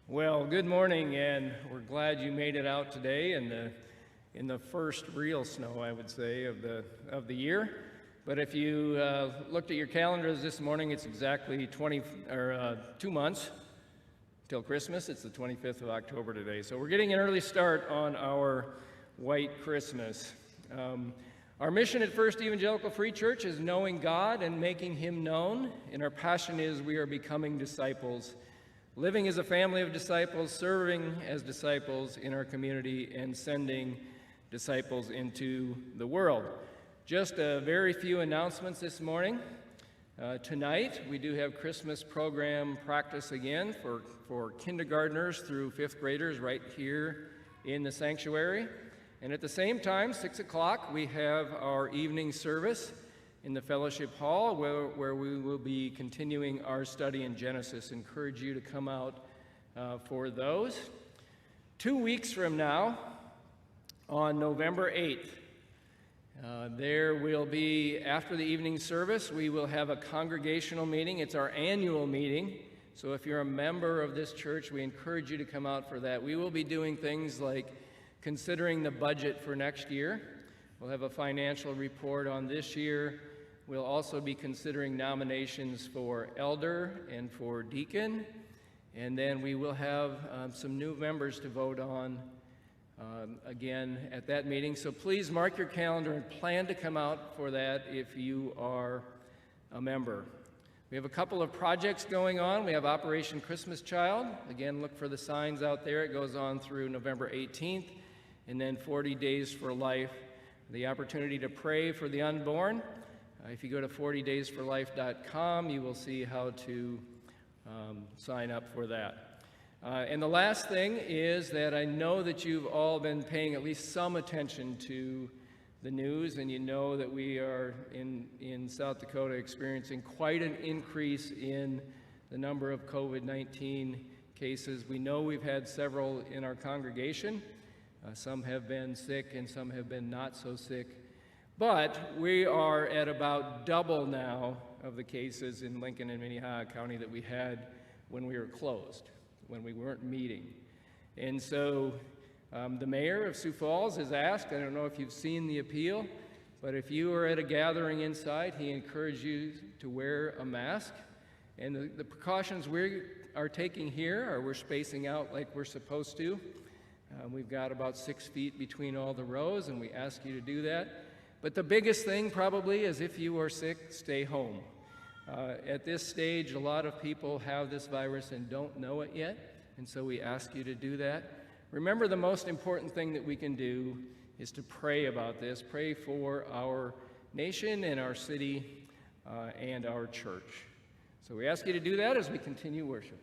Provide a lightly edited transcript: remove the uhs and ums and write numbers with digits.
Well, good morning, and we're glad you made it out today in the first real snow, I would say, of the year. But if you looked at your calendars this morning, it's exactly 2 months till Christmas. It's the 25th of October today, so we're getting an early start on our white Christmas. Our mission at First Evangelical Free Church is knowing God and making Him known, and our passion is we are becoming disciples, living as a family of disciples, serving as disciples in our community, and sending disciples into the world. Just a very few announcements this morning. Tonight, we do have Christmas program practice again for kindergartners through fifth graders right here in the sanctuary. And at the same time, 6 o'clock, we have our evening service in the fellowship hall where we will be continuing our study in Genesis. Encourage you to come out for those. 2 weeks from now, on November 8th, there will be, after the evening service, we will have a congregational meeting. It's our annual meeting. So if you're a member of this church, we encourage you to come out for that. We will be doing things like considering the budget for next year. We'll have a financial report on this year. We'll also be considering nominations for elder and for deacon. And then we will have some new members to vote on again at that meeting. So please mark your calendar and plan to come out for that if you are a member. We have a couple of projects going on. We have Operation Christmas Child. Again, look for the signs out there. It goes on through November 18th. And then 40 Days for Life, the opportunity to pray for the unborn. If you go to 40daysforlife.com, you will see how to sign up for that. And the last thing is that I know that you've all been paying at least some attention to the news, and you know that we are in South Dakota experiencing quite an increase in the number of COVID-19 cases. We know we've had several in our congregation. Some have been sick and some have been not so sick. But we are at about double now of the cases in Lincoln and Minnehaha County that we had when we were closed, when we weren't meeting. And so the mayor of Sioux Falls has asked, I don't know if you've seen the appeal, but if you are at a gathering inside, he encouraged you to wear a mask. And the precautions we are taking here are we're spacing out like we're supposed to. We've got about 6 feet between all the rows, and we ask you to do that. But the biggest thing probably is if you are sick, stay home. At this stage, a lot of people have this virus and don't know it yet, and so we ask you to do that. Remember, the most important thing that we can do is to pray about this. Pray for our nation and our city and our church. So we ask you to do that as we continue worship.